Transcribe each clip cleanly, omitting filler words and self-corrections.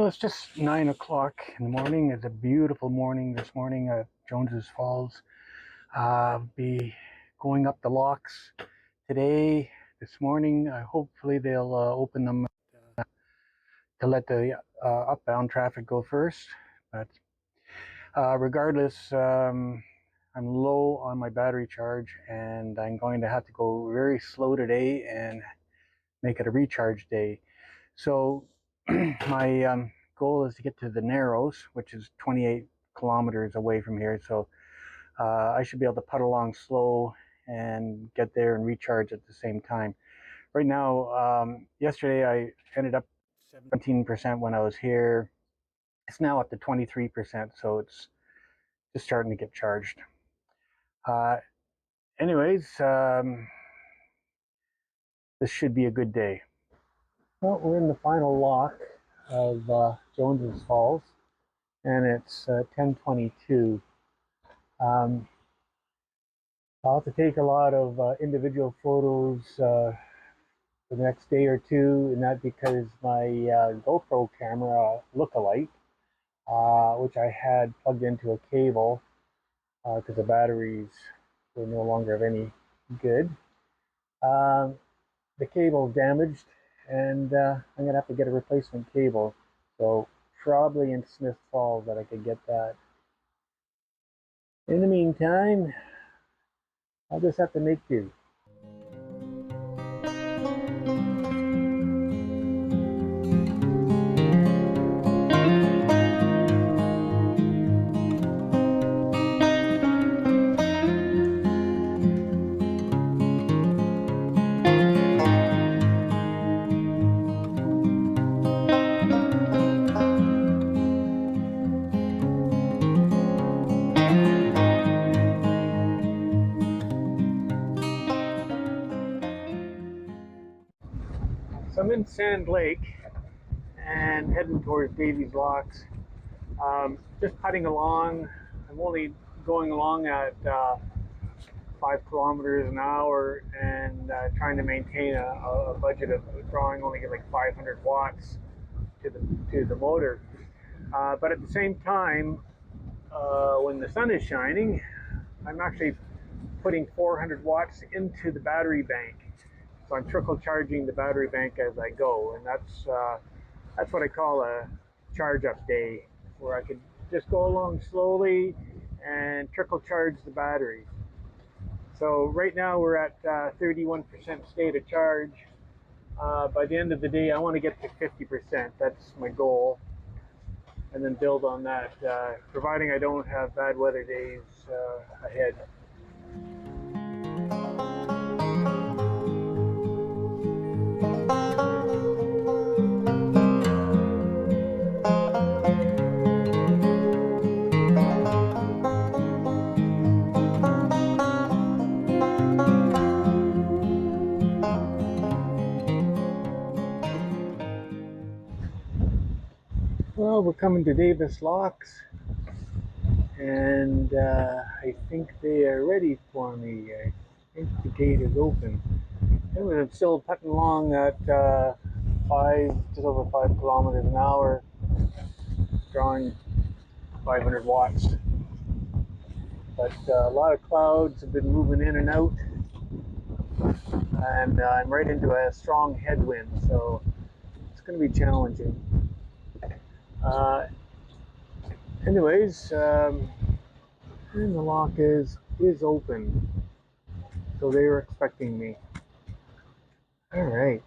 Well, it's just 9 o'clock in the morning. It's a beautiful morning this morning at Jones's Falls. Be going up the locks today, this morning. Hopefully they'll open them to let the upbound traffic go first. But regardless, I'm low on my battery charge and I'm going to have to go very slow today and make it a recharge day. So my goal is to get to the Narrows, which is 28 kilometers away from here. So I should be able to putt along slow and get there and recharge at the same time. Right now, yesterday I ended up 17% when I was here. It's now up to 23%, so it's just starting to get charged. Anyways, this should be a good day. Well, we're in the final lock of Jones's Falls, and it's 10:22. I'll have to take a lot of individual photos for the next day or two, and that because my GoPro camera look-alike, which I had plugged into a cable because the batteries were no longer of any good. The cable's damaged, and I'm going to have to get a replacement cable. So probably in Smith Falls that I could get that. In the meantime, I'll just have to make do. So I'm in Sand Lake and heading towards Davies Locks. Just putting along. I'm only going along at 5 kilometers an hour and trying to maintain a budget of drawing only like 500 watts to the motor. But at the same time, when the sun is shining, I'm actually putting 400 watts into the battery bank. So I'm trickle charging the battery bank as I go, and that's what I call a charge up day, where I could just go along slowly and trickle charge the batteries. So right now we're at 31% state of charge. By the end of the day, I want to get to 50%. That's my goal, and then build on that, providing I don't have bad weather days ahead. Well, we're coming to Davis Locks, and I think they are ready for me. I think the gate is open. Anyway, I'm still putting along at just over 5 kilometers an hour, drawing 500 watts. But a lot of clouds have been moving in and out, and I'm right into a strong headwind, so it's going to be challenging. Anyways, and the lock is open, so they were expecting me. All right.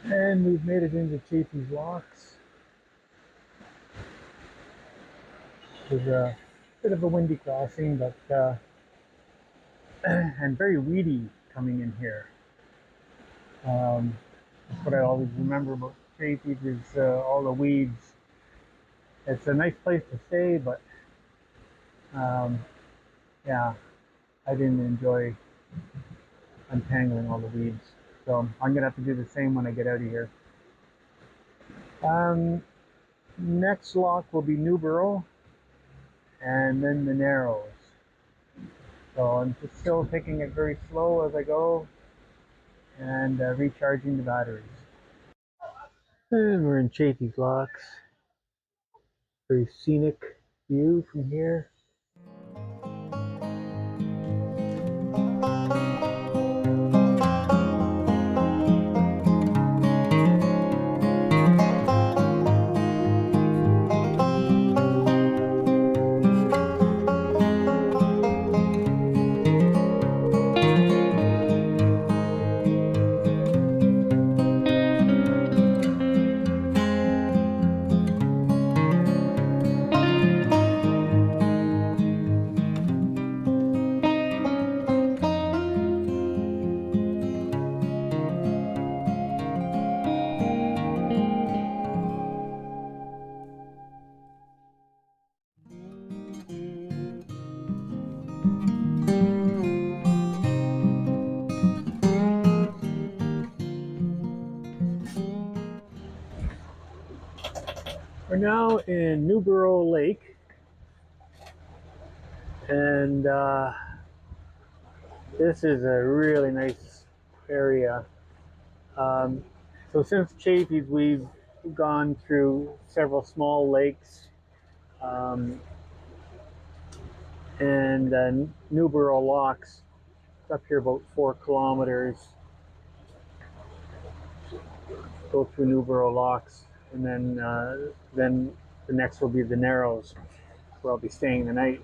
And we've made it into Chafee's Locks. There's a bit of a windy crossing, but and very weedy coming in here. That's what I always remember about Chaffees is all the weeds. It's a nice place to stay, but yeah, I didn't enjoy untangling all the weeds. So I'm gonna have to do the same when I get out of here. Next lock will be Newborough, and then the Narrows. So I'm just still taking it very slow as I go, and recharging the batteries. And we're in Chaffees Locks. Very scenic view from here. We're now in Newborough Lake, and this is a really nice area. So since Chaffees, we've gone through several small lakes, and Newborough Locks. It's up here about 4 kilometers. Go through Newborough Locks, and then the next will be the Narrows, where I'll be staying the night.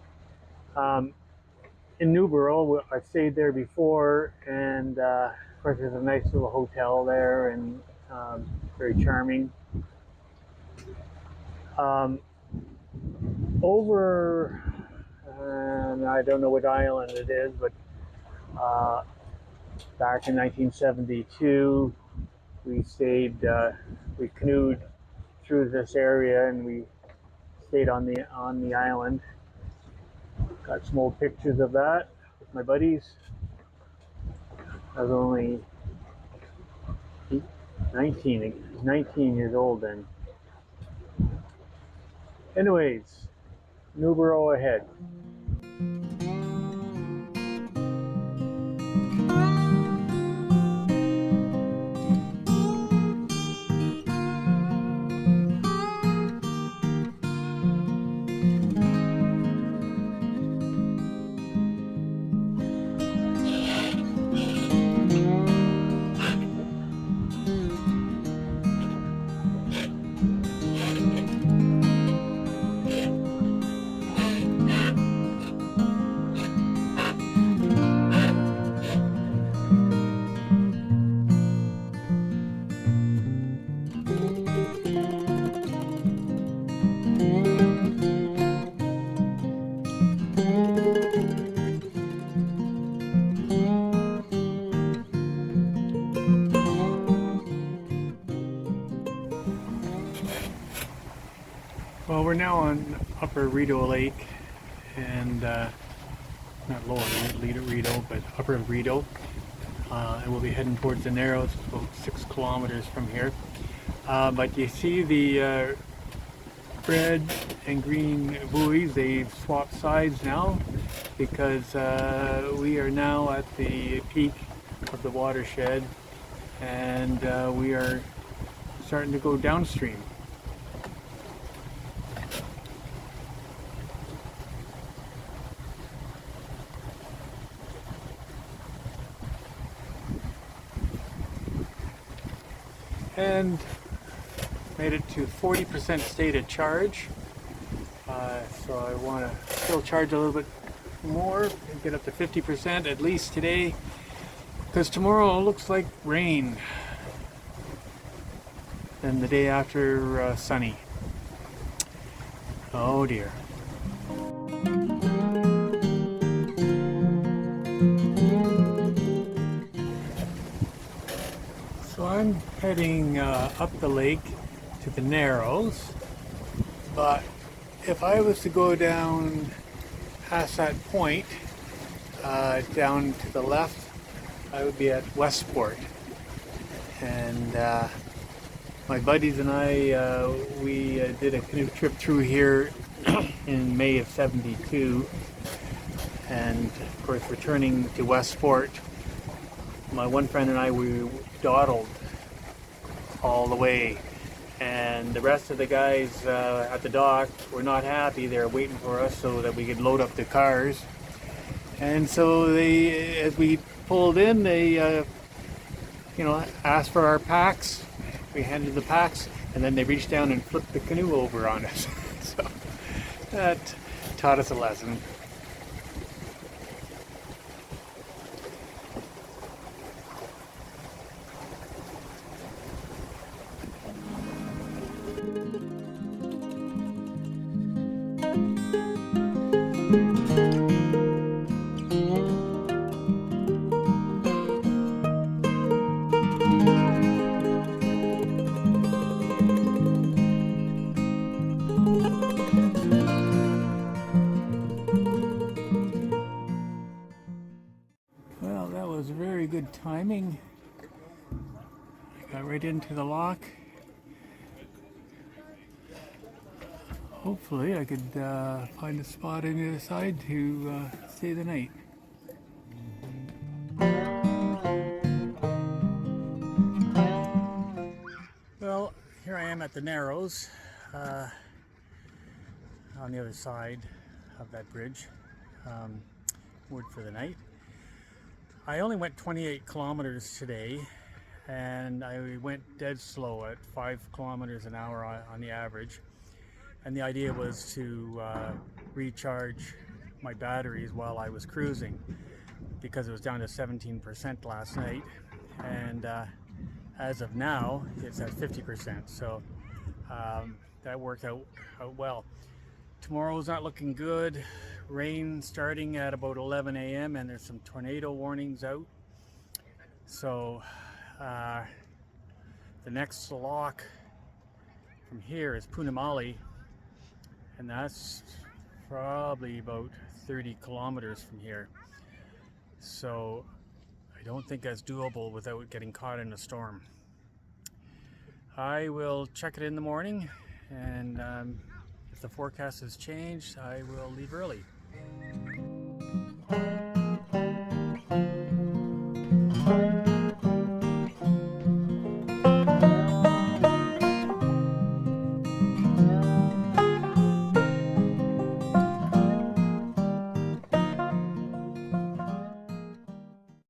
In Newborough, I've stayed there before, and of course there's a nice little hotel there, and very charming. Over, I don't know what island it is, but back in 1972, we canoed through this area, and we stayed on the island. Got some old pictures of that with my buddies. I was only 19 years old then. Anyways, Newborough ahead. Well, we're now on Upper Rideau Lake, and not Lower Rideau, but Upper Rideau, and we'll be heading towards the Narrows. It's about 6 kilometers from here. But you see the red and green buoys, they've swapped sides now, because we are now at the peak of the watershed, and we are starting to go downstream. And made it to 40% state of charge, so I want to still charge a little bit more and get up to 50% at least today, because tomorrow looks like rain, and the day after sunny. Oh dear. heading up the lake to the Narrows, but if I was to go down past that point, down to the left, I would be at Westport. And my buddies and I, we did a canoe trip through here in May of '72, and of course returning to Westport, my one friend and I, we dawdled all the way, and the rest of the guys at the dock were not happy. They were waiting for us so that we could load up the cars, and so they, as we pulled in, they asked for our packs. We handed the packs, and then they reached down and flipped the canoe over on us. So that taught us a lesson. Well, that was very good timing. I got right into the lock. Hopefully I could find a spot on the other side to stay the night. Well, here I am at the Narrows, on the other side of that bridge, moored for the night. I only went 28 kilometers today, and I went dead slow at 5 kilometers an hour on the average. And the idea was to recharge my batteries while I was cruising, because it was down to 17% last night, and as of now it's at 50%, so that worked out well. Tomorrow's not looking good. Rain starting at about 11 a.m. and there's some tornado warnings out. So the next lock from here is Napanee, and that's probably about 30 kilometers from here. So I don't think that's doable without getting caught in a storm. I will check it in the morning, and if the forecast has changed, I will leave early.